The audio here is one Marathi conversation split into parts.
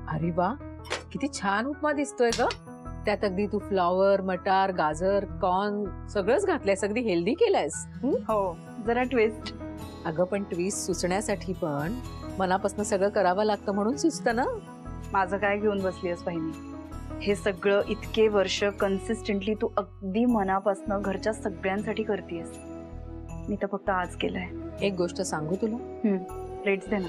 अरे वा, किती छान उपमा दिसतोय ग. त्यात अगदी तू फ्लॉवर, मटार, गाजर, कॉर्न सगळंच घातलंयस. अगदी हेल्दी केलंयस. हो, जरा ट्विस्ट. अगं पण ट्विस्ट सुचण्यासाठी पण मनापासून सगळं करावं लागतं म्हणून सुचतं ना. माझं काय घेऊन बसलीस बहिणी? हे सगळं इतके वर्ष कन्सिस्टंटली तू अगदी मनापासून घरच्या सगळ्यांसाठी करतेस. मी तर फक्त आज केलंय. एक गोष्ट सांगू तुला? प्लेट्स दे ना.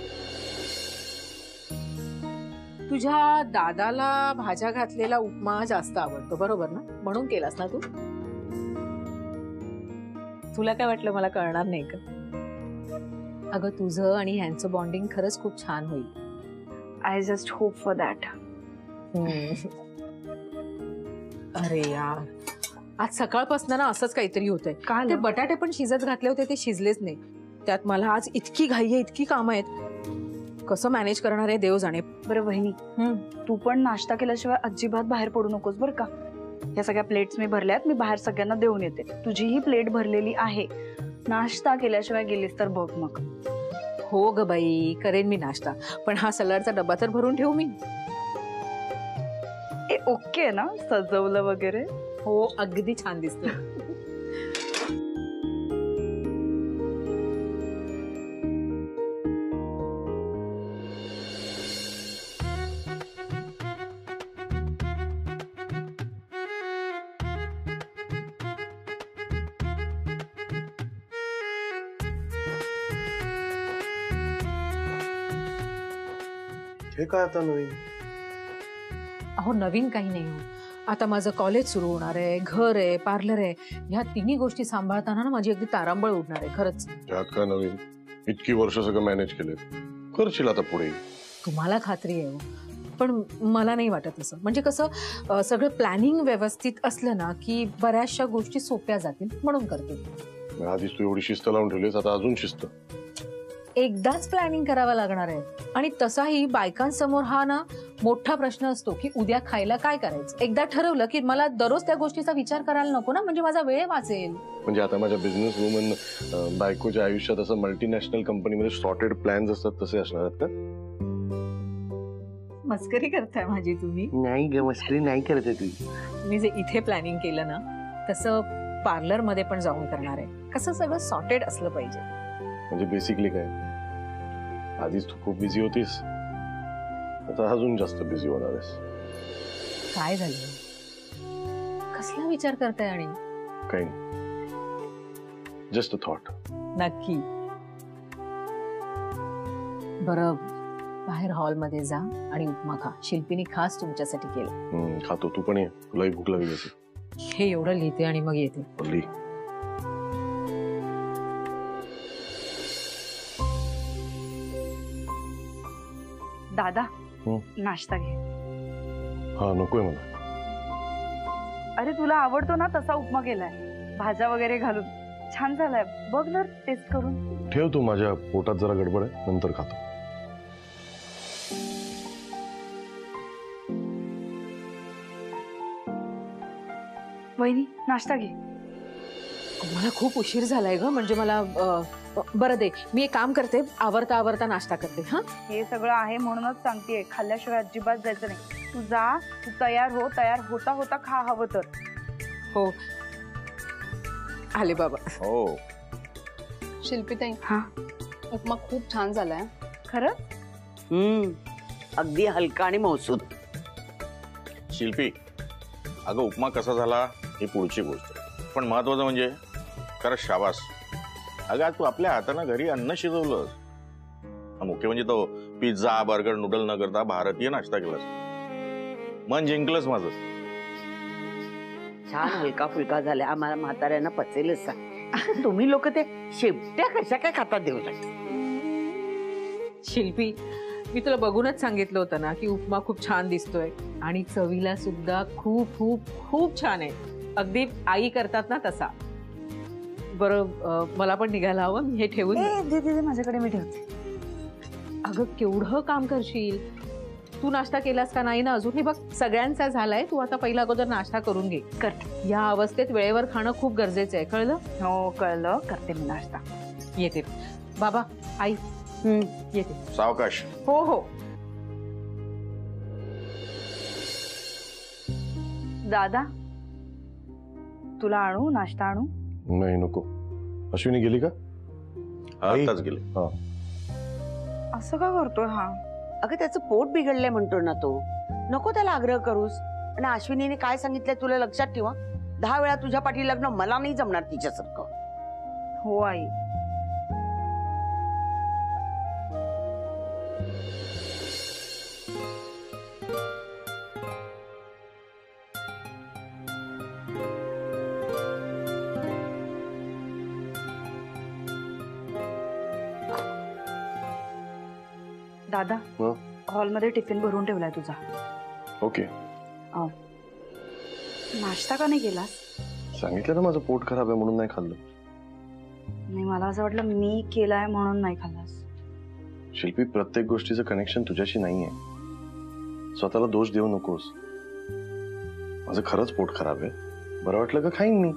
तुझ्या दादाला भाज्या घातलेला उपमा जास्त आवडतो, बरोबर ना? म्हणून केलास ना तू? तुला काय वाटलं मला कळणार नाही का? अगं तुझं आणि ह्यांचं बॉन्डिंग खरंच खूप छान होईल. I just hope for that. अरे यार, आज सकाळपासून ना असंच काहीतरी होतंय. ते बटाटे पण शिजत घातले होते, ते शिजलेच नाही. त्यात मला आज इतकी घाई आहे, इतकी कामं आहेत. कसं मॅनेज करणार आहे देव जाणे. बरं बहिणी, तू पण नाश्ता केल्याशिवाय अजिबात बाहेर पडू नकोस बरं का. या सगळ्या प्लेट्स मी भरल्यात, मी बाहेर सगळ्यांना देऊन येते. तुझीही प्लेट भरलेली आहे. नाश्ता केल्याशिवाय गेलीस तर बघ मग. हो ग बाई, करेन मी नाश्ता. पण हा सलाडचा डबा तर भरून ठेवू मी. ओके ना सजवलं वगैरे? हो, अगदी छान दिसतं. हे काय आता नवीन? अहो नवीन काही नाही हो. आता माझं कॉलेज सुरू होणार आहे, घर आहे, पार्लर आहे. ह्या तिन्ही गोष्टी सांभाळताना ना माझी अगदी तारांबळ उडणार आहे खरंच. त्यात काय नवीन? इतकी वर्ष सगळं मॅनेज केले, करशील आता पुढे. तुम्हाला खात्री आहे हो, पण मला नाही वाटत असं. म्हणजे कसं सगळं प्लॅनिंग व्यवस्थित असलं ना की बऱ्याचशा गोष्टी सोप्या जातील म्हणून करते. आधीच तू एवढी शिस्त लावून ठेवलीस, आता अजून शिस्त. एकदाच प्लॅनिंग करावं लागणार आहे. आणि तसाही बायकांसमोर हा ना मोठा प्रश्न असतो की उद्या खायला काय करायचं. एकदा ठरवलं की मला दररोज त्या गोष्टीचा विचार करायला नको ना, म्हणजे माझा वेळ वाचेल. म्हणजे आता माझ्या बिझनेस वुमन बायकोच्या आयुष्यात असं मल्टीनॅशनल कंपनीमध्ये सॉर्टेड प्लॅन्स असतात तसे असणार आहेत का? मस्करी करताय माझी तुम्ही? नाही ग, मस्करी नाही करते तू. मी जे इथे प्लॅनिंग केलं ना तसं पार्लर मध्ये पण जाऊन करणार आहे. कसं सगळं सॉर्टेड असलं पाहिजे. म्हणजे बेसिकली काय, आधीच तू खूप बिझी होतीस, आता अजून जास्त बिझी होणार आहेस. काय झालं? कसला विचार करताय? आणि काही नाही, जस्ट अ थॉट. नक्की. बरं, बाहेर हॉलमध्ये जा आणि उपमा खा. शिल्पीने खास तुमच्यासाठी केलं. खातो, तू पण ये, तुलाही भूक लागली असेल. हे एवढं लिहिते आणि मग येते. दादा, नाश्ता घे. हा नकोय मला. अरे तुला आवडतो ना तसा उपमा केलाय, भाज्या वगैरे घालून. छान झालाय, बघ ना टेस्ट करून. ठेव तू, माझ्या पोटात जरा गडबड आहे, नंतर खातो. वहिनी नाश्ता घे. मला खूप उशीर झालाय ग. म्हणजे मला बरं दे, मी एक काम करते, आवरता आवरता नाश्ता करते. हा, हे सगळं आहे म्हणूनच सांगतेय, खाल्ल्याशिवाय अजिबात जायचं नाही. तू जा, तू तयार हो, तयार होता होता खा हवं तर. हो आले बाबा. हो शिल्पीताई, हा उपमा खूप छान झालाय. खरं? अगदी हलका आणि मौसूद. शिल्पी, अगं उपमा कसा झाला ही पुढची गोष्ट, पण महत्वाचं म्हणजे खरंच शाबास. अगं आज तू आपल्या हातानं घरी अन्न शिजवलं. मुख्य म्हणजे तो पिझ्झा, बर्गर, नूडल न करता भारतीय नाश्ता केलास. मन जिंकलंच माझं. छान हलका फुलका झाला, आम्हाला म्हाताऱ्यांना पचेलच. तुम्ही लोक ते शेपट्या कशा काय खातात देऊ शकता? शिल्पी, मी तुला बघूनच सांगितलं होतं ना की उपमा खूप छान दिसतोय आणि चवीला सुद्धा खूप खूप खूप छान आहे. अगदी आई करतात ना तसा. बरं, मला पण निघायला हवं. मी हे ठेवून दे माझ्याकडे, मी ठेवते. अगं केवढं काम करशील तू. नाश्ता केलास का नाही ना अजून? हे बघ सगळ्यांचा झालाय, तू आता पहिला अगोदर नाश्ता करून घे. करते. या अवस्थेत वेळेवर खाणं खूप गरजेचं आहे, कळलं? हो कळलं, करते मी नाश्ता. येते. बाबा, आई येते. सावकाश. हो हो. दादा तुला आणू नाश्ता आणू? नाही नको. अश्विनी गेली का? आताच गेले. हा. असं का करतोय हा? अगं त्याचं पोट बिघडलंय म्हणतो ना तो. नको त्याला आग्रह करूस. आणि अश्विनीने काय सांगितलंय तुला लक्षात ठेवा. 10 वेळा तुझ्या पाठी लग्न मला नाही जमणार तिच्यासारखं. हो आई. दादा हं? हॉलमध्ये टिफिन भरून ठेवलाय तुझा. ओके. नाश्ता का नाही केलास? सांगितलं ना माझं पोट खराब आहे म्हणून नाही खाल्लं. नाही मला असं वाटलं मी केलाय म्हणून नाही खाल्लास. शिल्पी, प्रत्येक गोष्टीचं कनेक्शन तुझ्याशी नाहीये. स्वतःला दोष देऊ नकोस. माझं खरंच पोट खराब आहे. बरं वाटलं का खाईन मी.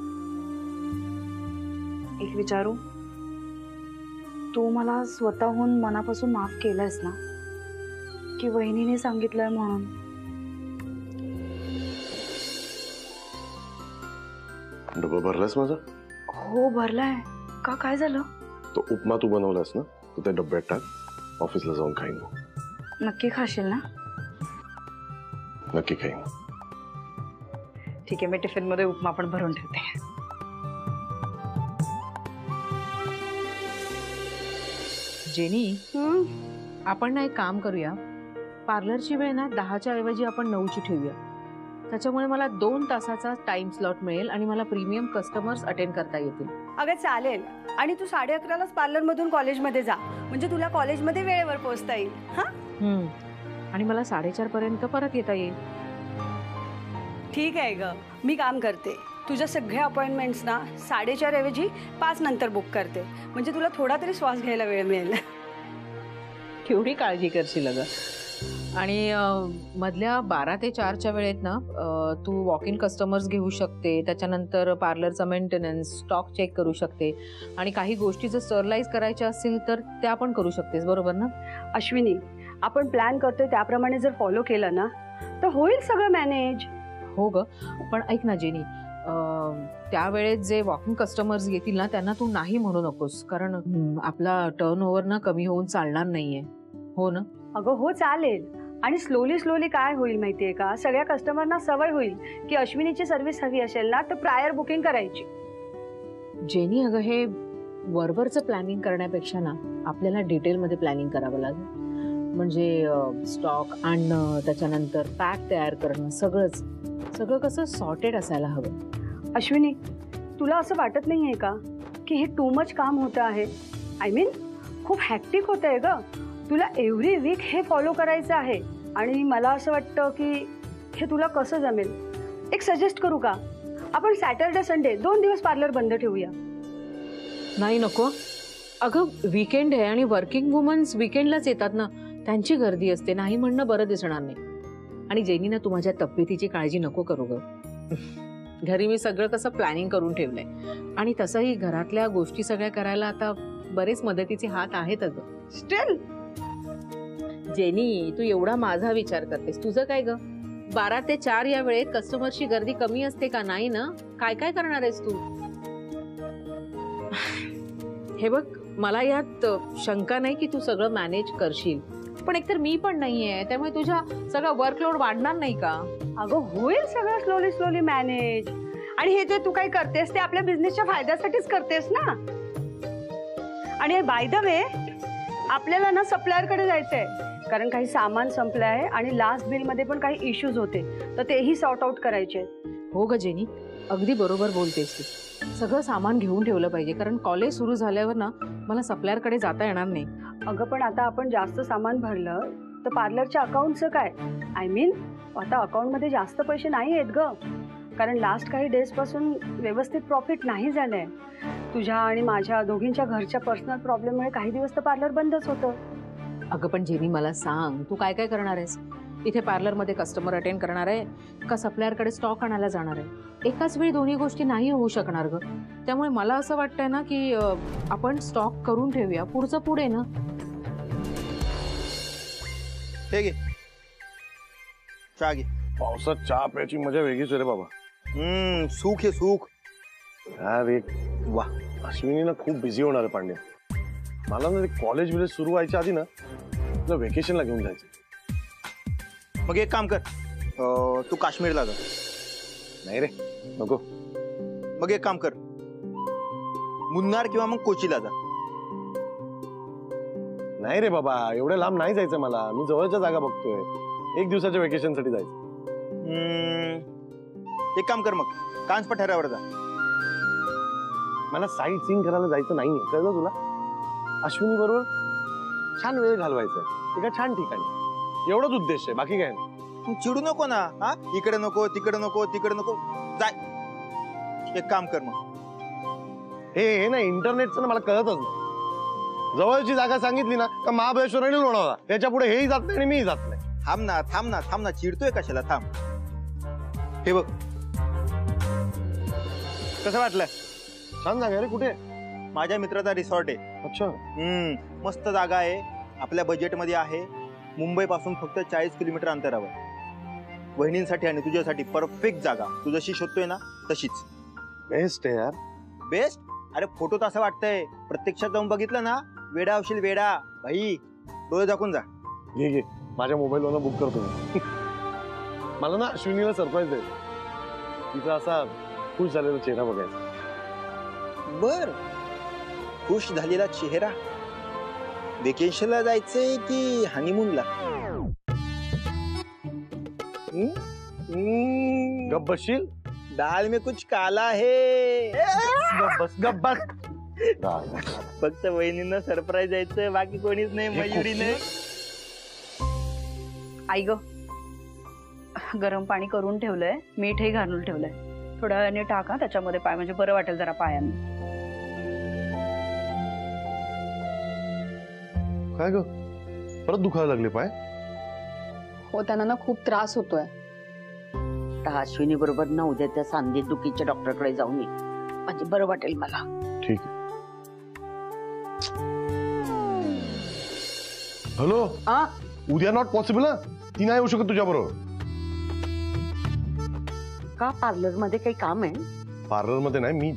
एक विचारू, तू मला स्वतःहून मनापासून माफ केलंयस ना की वहिनीने सांगितलंय म्हणून? डबा भरलास माझा? हो भरलाय. का काय झालं? तो उपमा तू बनवलास ना, तू त्या डब्यात टाक. ऑफिसला जाऊन खाईन. नक्की खाशील ना? नक्की खाईन. ठीक आहे, मी टिफिन मध्ये उपमा पण भरून ठेवते. जेनी, आपण ना एक काम करूया. पार्लरची वेळ ना 10च्या ऐवजी आपण 9ची ठेवूया. त्याच्यामुळे मला 2 तासाचा टाइम स्लॉट मिळेल आणि मला प्रीमियम कस्टमर्स अटेंड करता येतील. अगं चालेल. आणि तू 11:30लाच पार्लर मधून कॉलेजमध्ये जा, म्हणजे तुला कॉलेजमध्ये वेळेवर पोहोचता येईल. हा, आणि मला 4:30 पर्यंत परत येता येईल. ठीक आहे ग. मी काम करते, तुझ्या सगळ्या अपॉइंटमेंट्स ना 4:30 ऐवजी 5 नंतर बुक करते, म्हणजे तुला थोडा तरी श्वास घ्यायला वेळ मिळेल. केवढी काळजी करशील अगं. आणि मधल्या 12 ते 4च्या वेळेत ना तू वॉक इन कस्टमर्स घेऊ शकते. त्याच्यानंतर पार्लरचा मेंटेनन्स, स्टॉक चेक करू शकते. आणि काही गोष्टी जर स्टरलाइज करायच्या असतील तर त्या पण करू शकतेस. बरोबर ना अश्विनी? आपण प्लॅन करतोय त्याप्रमाणे जर फॉलो केलं ना तर होईल सगळं मॅनेज. हो ग. पण ऐक ना जेनी, त्यावेळेत जे वॉकिंग कस्टमर्स येतील ना त्यांना तू नाही म्हणू नकोस. कारण आपला टर्नओव्हर ना कमी होऊन चालणार नाहीये. हो ना? अगं हो चालेल. आणि स्लोली काय होईल माहितीये का, सगळ्या कस्टमरना सवय होईल की अश्विनीची सर्व्हिस हवी असेल ना तर प्रायर बुकिंग करायची. जेनी अगं, हे वरवरचं प्लॅनिंग करण्यापेक्षा ना आपल्याला डिटेलमध्ये प्लॅनिंग करावं लागेल. म्हणजे स्टॉक आणणं, त्याच्यानंतर पॅक तयार करणं, सगळं कसं सॉर्टेड असायला हवं. अश्विनी, तुला असं वाटत नाहीये का की हे टू मच काम होतं आहे? आय मीन खूप हॅक्टिक होत आहे ग. तुला एव्हरी वीक हे फॉलो करायचं आहे आणि मला असं वाटतं की हे तुला कसं जमेल. एक सजेस्ट करू का, आपण सॅटर्डे संडे 2 दिवस पार्लर बंद ठेवूया. नाही नको अगं, वीकेंड आहे आणि वर्किंग वुमन्स वीकेंडलाच येतात ना, त्यांची गर्दी असते. नाही म्हणणं बरं दिसणार नाही. आणि जेनी ना, तू माझ्या तब्येतीची काळजी नको करू ग. घरी मी सगळं कसं प्लॅनिंग करून ठेवलंय. आणि तसंही घरातल्या गोष्टी सगळ्या करायला आता बरेच मदतीचे हात आहेत अगं. स्टिल जेनी, तू एवढा माझा विचार करतेस. तुझं काय ग? 12 ते 4 या वेळेत कस्टमरची गर्दी कमी असते का? नाही ना. काय करणार आहेस तू? हे बघ, मला यात शंका नाही की तू सगळं मॅनेज करशील. पण एकतर मी पण नाहीये, त्यामुळे तुझा सगळा वर्कलोड वाढणार नाही का? अगं होईल सगळं स्लोली मॅनेज. आणि हे जे तू काय करतेस ते आपल्या बिझनेसच्या फायद्यासाठीच करतेस ना. आणि बाय द वे, आपल्याला ना सप्लायरकडे जायचंय, कारण काही सामान संपलं आहे आणि लास्ट बिल मध्ये पण काही इश्यूज होते, तर तेही सॉर्ट आउट करायचे. हो ग जेनी, अगदी बरोबर बोलतेस तू. सगळं सामान घेऊन ठेवलं पाहिजे, कारण कॉलेज सुरू झाल्यावर ना मला सप्लायरकडे जाता येणार नाही. अगं पण आता आपण जास्त सामान भरलं तर पार्लरच्या अकाउंटचं काय? आय मीन आता अकाउंटमध्ये जास्त पैसे नाही आहेत ग, कारण लास्ट काही डेज पासून व्यवस्थित प्रॉफिट नाही झालंय. तुझ्या आणि माझ्या दोघींच्या घरच्या पर्सनल प्रॉब्लेममुळे काही दिवस तर पार्लर बंदच होतं. अगं पण जेनी, मला सांग, तू काय करणार आहेस? इथे पार्लरमध्ये कस्टमर अटेंड करणार आहे का सप्लायरकडे स्टॉक आणायला जाणार आहे? एकाच वेळी दोन्ही गोष्टी नाही होऊ शकणार ग. त्यामुळे मला असं वाटतंय ना की आपण स्टॉक करून ठेवूया, पुढचं पुढे ना. हे घे चहा घे. पावसात चहा प्यायची मजा वेगळीच आहे रे बाबा. सुख आहे सुख. यार एक वा अश्विनी ना खूप बिझी होणार आहे पांड्या. मला ना कॉलेज विलेज सुरू व्हायच्या आधी ना तुला व्हेकेशनला घेऊन जायचं. मग एक काम कर, तू काश्मीरला जा. नाही रे नको. मग एक काम कर, मुन्नार किंवा मग कोचीला जा. नाही रे बाबा एवढ्या लांब नाही जायचं मला. मी जवळच्या जागा बघतोय. एक दिवसाच्या व्हेकेशन साठी जायचं. एक काम कर मग कांच पठारावर जा. मला साईट सीइंग करायला जायचं नाहीये कळलं तुला. अश्विनी बरोबर छान वेळ घालवायचा आहे एका छान ठिकाणी. एवढाच उद्देश आहे बाकी काय नाही. तू चिडू नको ना. हा इकडे नको तिकडे नको तिकडे नको जाय. एक काम कर मग हे ना इंटरनेटचं ना मला कळतच नाही. जवळची जागा सांगितली ना का महाबळेश्वर आणि लोणावळा याच्या पुढे हेही जात नाही आणि मीही जात नाही. थांब ना चिडतोय कशाला. थांब. हे बघ कसं वाटलं. छान जागा रे. कुठे. माझ्या मित्राचा रिसॉर्ट आहे. अच्छा. मस्त जागा आहे. आपल्या बजेटमध्ये आहे. मुंबई पासून फक्त 40 किलोमीटर अंतरावर. वहिनींसाठी आणि तुझ्यासाठी परफेक्ट जागा. तू जशी शोधतोय ना तशीच. बेस्ट आहे यार. बेस्ट. अरे फोटोत असं वाटतंय, प्रत्यक्षात जाऊन बघितलं ना वेडा होशील वेडा. भाई डोळे दाखवून जा. घे घे माझ्या मोबाईलवर बुक करतो मी. मला ना अश्विनीला सरप्राईज आहे. तिचा असा खुश झालेला चेहरा बघायचा. बर खुश झालेला चेहरा. वेकेशनला जायचंय की हनीमूनला. गप्प बसशील. दाल में कुछ काला है. गप्प बस. फक्त वहिनींना सरप्राईज द्यायचं बाकी कोणीच नाही. मयुरीने. आई ग गरम पाणी करून ठेवलंय. मीठही घालून ठेवलंय. थोड्या वेळाने टाका त्याच्यामध्ये पाय म्हणजे बरं वाटेल जरा पायांना. काय ग परत दुखायला लागले पाय. हो त्यांना ना खूप त्रास होतोय. अश्विनी बरोबर ना उद्या त्या सांधे दुखीच्या डॉक्टरकडे जाऊन ये म्हणजे बरं वाटेल मला. ठीक आहे. हॅलो. उद्या नॉट पॉसिबल. ती नाही येऊ शकत तुझ्या बरोबर. का पार्लर मध्ये काही काम आहे. पार्लर मध्ये नाही.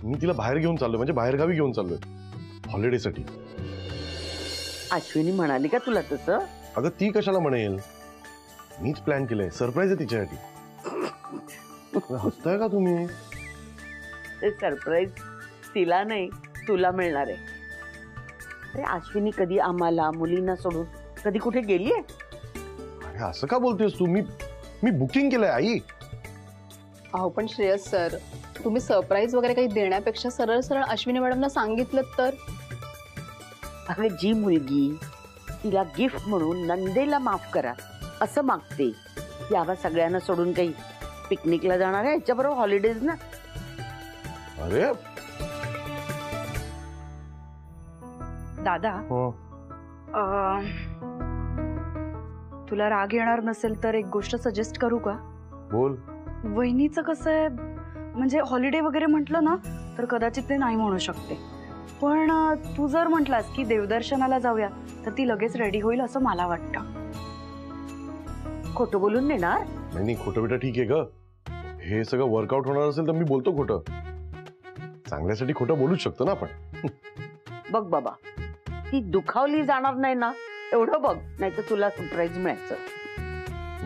मी तिला बाहेर घेऊन चाललोय म्हणजे बाहेर गावी घेऊन चाललोय हॉलिडेसाठी. अश्विनी म्हणाली का तुला तसं. अगं ती कशाला म्हणेल. मीच प्लॅन केलंय. सरप्राईज आहे तिच्यासाठी. हसताय का तुम्ही. ते सरप्राईज तिला नाही तुला मिळणार आहे. अरे अश्विनी कधी आम्हाला मुलींना सोडून कधी कुठे गेलीये. अरे असं का बोलतेस तू. मी बुकिंग केलंय आई. अहो पण श्रेयस सर तुम्ही सरप्राईज वगैरे काही देण्यापेक्षा सरळ सरळ अश्विनी मॅडमला सांगितलं तर. अरे जी मुलगी तिला गिफ्ट म्हणून नंदेला माफ करा असं मागते यावा सगळ्यांना सोडून काही पिकनिकला जाणार आहे याच्याबरोबर हॉलिडेज ना. अरे दादा तुला राग येणार नसेल तर एक गोष्ट सजेस्ट करू का. बोल. वहिनीचं कसं आहे म्हणजे हॉलिडे वगैरे म्हटलं ना तर कदाचित ते नाही म्हणू शकते. पण तू जर म्हटलास की देवदर्शनाला जाऊया तर ती लगेच रेडी होईल असं मला वाटतं. खोटं बोलून नेणार. नाही खोटं बेटा ठीक आहे ग. हे सगळं वर्कआउट होणार असेल तर मी बोलतो खोटं. चांगल्यासाठी खोटं बोलूच शकतो ना आपण. बघ बाबा ती दुखावली जाणार नाही ना एवढं बघ. नाही तर तुला सरप्राईज मिळायचं.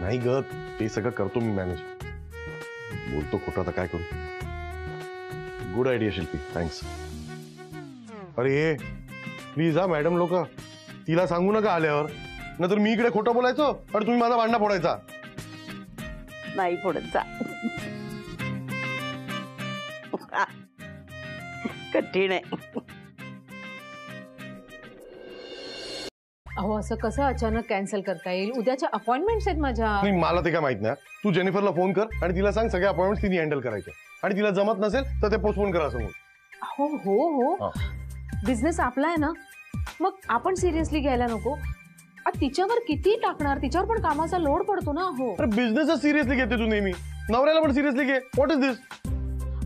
नाही ग ते सगळं करतो मी मॅनेज. बोलतो खोटं आता काय करू. गुड आयडिया शिल्पी थँक्स. अरे प्लीज हा मॅडम लोक तिला सांगू नका आल्यावर. नाहीतर मी इकडे खोटं बोलायचो आणि तुम्ही माझा भांडणा फोडायचा. नाही फोडत जा. कठीण आहे. अहो असं कसं अचानक कॅन्सल करता येईल. उद्याच्या अपॉइंटमेंट्स आहेत माझ्या. नाही मला ते काय माहित नाही. तू जेनिफरला फोन कर आणि तिला सांग सगळ्या अपॉइंटमेंट्स तिने हँडल करायचे आणि तिला जमत नसेल तर ते पोस्टपोन करा समोर. हो हो हो बिझनेस आपला आहे ना मग आपण सिरियसली घ्यायला नको. तिच्यावर किती टाकणार. तिच्यावर पण कामाचा लोड पडतो ना. हो अरे बिझनेस सिरियसली घेते तू नेहमी. नवऱ्याला पण सिरियसली घे. व्हॉट इज दिस.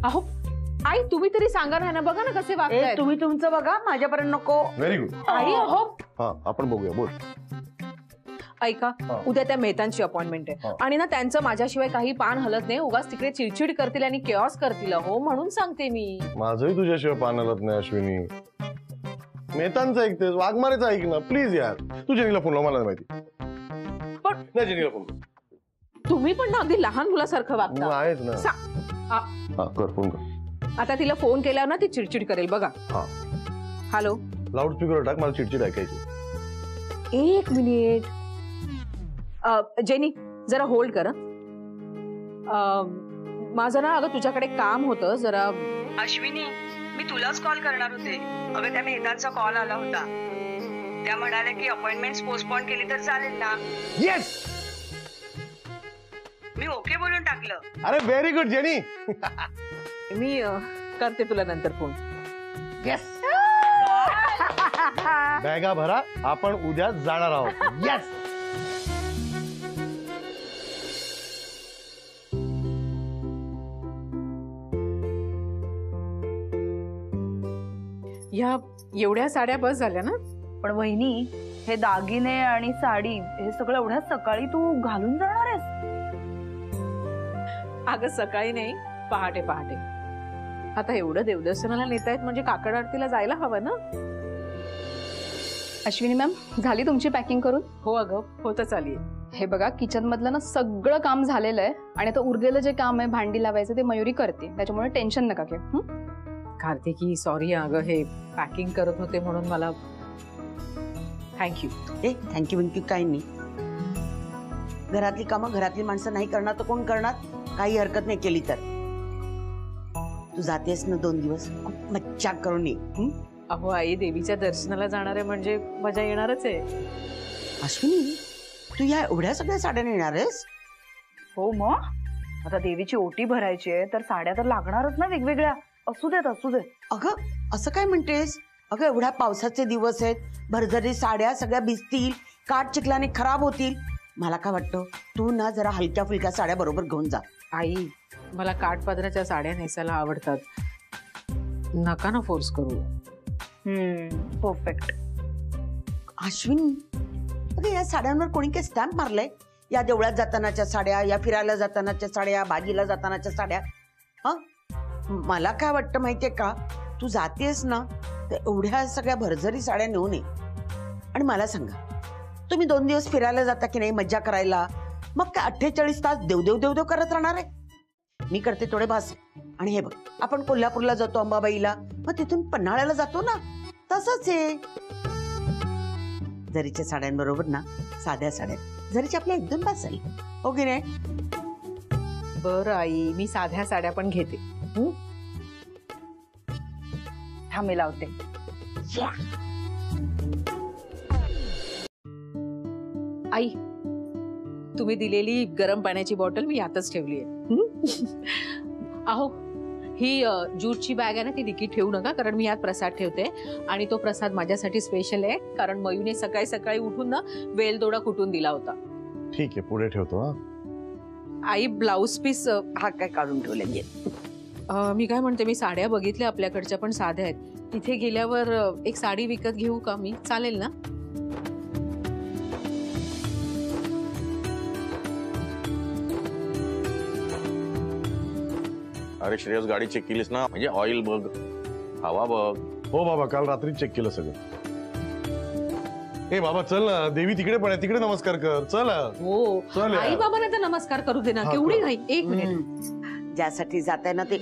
अहो आई तुम्ही तरी सांगा ना. बघा ना कसे वागतायत. तुम्ही तुमचं बघा माझ्यापर्यंत नको. Very good. आई अहो हा आपण बघूया. बोल. ऐका, हा. उद्या त्या मेहतांची अपॉइंटमेंट आहे हा. आणि ना त्यांचं माझ्याशिवाय काही पान हलत नाही. उगाच तिकडे चिडचिड करतील आणि केऑस करतील हो, म्हणून सांगते मी. माझंही तुझ्याशिवाय पान हलत नाही अश्विनी. मेहतांचं ऐकतेस, वाघमारेचं ऐक ना प्लीज यार. तू जेनीला फोन लाव, मला नाही माहिती. पण नाही जेनीला फोन लाव. तुम्ही पण ना अगदी लहान मुलासारखं तू वागता. आहेस ना. हा. हा कर, फोन कर. आता तिला फोन केल्यावर ना ती चिडचिड करेल बघा. हा. हॅलो, लाऊडस्पीकर टाक, मला चिडचिड ऐकायची. 1 मिनिट. जेनी जरा होल्ड कर. माझं ना अगं तुझ्याकडे काम होतं जरा. अश्विनी, मी तुलाच कॉल करणार होते. अगं त्या मेहतांचा कॉल आला होता. त्या म्हणाल्या की अपॉइंटमेंट पोस्टपोन केली तर चालेल ना. येस. मी ओके बोलून टाकलं. अरे व्हेरी गुड जेनी. मी करते तुला नंतर फोन. येस. बॅगा भरा, आपण उद्या जाणार आहोत. येस. ह्या एवढ्या साड्या बस झाल्या ना. पण वहिनी, हे दागिने आणि साडी हे सगळं एवढ्या सकाळी तू घालून जाणार आहेस? अगं सकाळी नाही, पहाटे पहाटे. आता एवढं देवदर्शनाला नेतायत म्हणजे काकड आरतीला जायला हवं ना. अश्विनी मॅम, झाली तुमची पॅकिंग करून? हो अगं, होतच आलीये. हे बघा, किचन मधलं ना सगळं काम झालेलं आहे आणि आता उरलेलं जे काम आहे भांडी लावायचं ते मयुरी करते, त्याच्यामुळे टेन्शन नका घेऊ. कार्तिकी सॉरी अगं, हे पॅकिंग करत होते म्हणून मला. थँक्यू. ए थँक्यू बिंक्यू काही नाही. घरातली कामं घरातली माणसं नाही करणार तर कोण करणार? काही हरकत नाही केली तर. तू जातेस ना 2 दिवस, खूप मज्जा करून ये. अहो आई, देवीच्या दर्शनाला जाणार आहे म्हणजे मजा येणारच आहे. अश्विनी, तू या एवढ्या सगळ्या साड्या नेणार आहेस? हो मग, आता देवीची ओटी भरायची आहे तर साड्या तर लागणारच ना वेगवेगळ्या. असू देत असू देत. अगं असं काय म्हणतेस? अगं एवढ्या पावसाचे दिवस आहेत, भरभरी साड्या सगळ्या भिजतील, काठ चिखलाने खराब होतील. मला काय वाटतं, तू ना जरा हलक्या फुलक्या साड्या बरोबर घेऊन जा. आई, मला काठपदराच्या साड्या नेसायला आवडतात. नका ना फोर्स करू. परफेक्ट. अश्विनी, अगं या साड्यांवर कोणी काही स्टॅम्प मारलंय? या देवळात जातानाच्या साड्या, या फिरायला जातानाच्या साड्या, भाजीला जातानाच्या साड्या. हा, मला काय वाटतं माहितीये का, तू जातेस ना तर एवढ्या सगळ्या भरझरी साड्या नेऊ नये. आणि मला सांगा, तुम्ही 2 दिवस फिरायला जाता की नाही मज्जा करायला, मग काय 48 तास देवदेव देवदेव करत राहणार आहे? मी करते थोडे भास. आणि हे बघ, आपण कोल्हापूरला जातो अंबाबाईला, मग तिथून पन्हाळ्याला जातो ना, तसंच आहे. जरीच्या साड्यांबरोबर ना साध्या साड्या, जरीच्या आपल्या 1-2 भास झाली, हो की नाही? बरं आई, मी साध्या साड्या पण घेते. थांबे लावते. आई, तुम्ही दिलेली गरम पाण्याची बॉटल मी यातच ठेवली आहे. अहो, ही ज्यूटची बॅग आहे ना, ती डिकीत ठेवू नका, कारण मी यात प्रसाद ठेवते आणि तो प्रसाद माझ्यासाठी स्पेशल आहे, कारण मयूने सकाळी सकाळी उठून ना वेलदोडा कुटून दिला होता. ठीक आहे, पुढे ठेवतो. हा आई, ब्लाउज पीस हा काय काढून ठेवले? मी काय म्हणते, मी साड्या बघितल्या आपल्याकडच्या पण साध्या आहेत. तिथे गेल्यावर एक साडी विकत घेऊ का मी? चालेल ना? अरे श्रेयस, गाडी चेक केलीस ना? म्हणजे ऑइल बघ, हवा बघ. हो बाबा, काल रात्री चेक केलं सगळं. ए बाबा चल ना, देवी तिकडे पण आहे, तिकडे नमस्कार कर. चल हो, चल यार. आई बाबांना तर नमस्कार करू दे ना. हा, केवढी कर. घाई. 1 मिनिट. ज्यासाठी जात आहे ना ते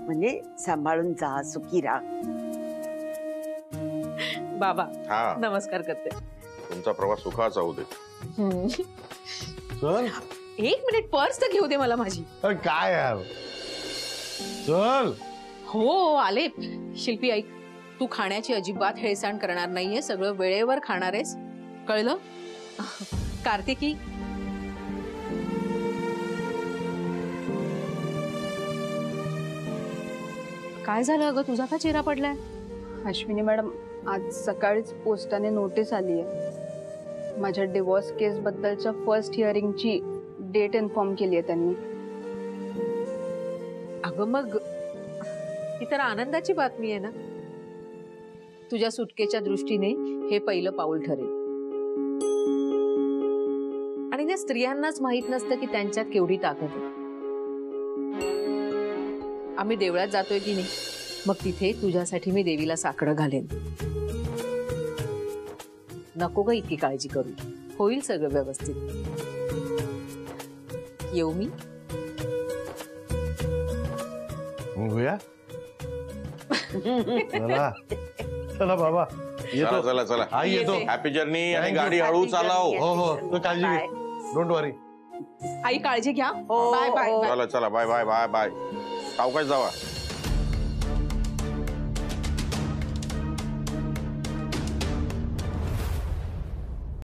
म्हणजे सांभाळून जा, सुखी राहा. बाबा हा, नमस्कार करते. तुमचा प्रवास सुखाचा होऊ दे. चल. 1 मिनिट, पर्स तर घेऊ दे मला माझी. अरे काय यार, चल. हो आले. शिल्पी ऐक, तू खाण्याची अजिबात हेळसांड करणार नाहीये, सगळं वेळेवर खाणार आहेस, कळलं? कार्तिकी, काय झालं अगं, तुझा का चेहरा पडलाय? अश्विनी मॅडम, आज सकाळीच पोस्टाने नोटीस आली आहे. माझ्या डिवोर्स केस बद्दलच्या फर्स्ट हिअरिंगची डेट इन्फॉर्म केली आहे त्यांनी. अगं मग ही तर आनंदाची बातमी आहे ना. तुझ्या सुटकेच्या दृष्टीने हे पहिलं पाऊल ठरेल. आणि त्या स्त्रियांनाच माहित नसतं की त्यांच्यात केवढी ताकद आहे. आम्ही देवळात जातोय की नाही, मग तिथे तुझ्यासाठी मी देवीला साकडं घालेन. नको ग इतकी काळजी करू, होईल सगळं व्यवस्थित. येऊ मी. निघूया. चला चला बाबा, चला येतो. चला चला. आई येतो. Happy journey. आणि Thank you. गाडी हळू चालव. हो हो, तू काळजी घे. डोंट वरी. आई काळजी घ्या. हो, बाय बाय हो. बाय. चला चला. Bye bye bye bye. सावकाश जावा.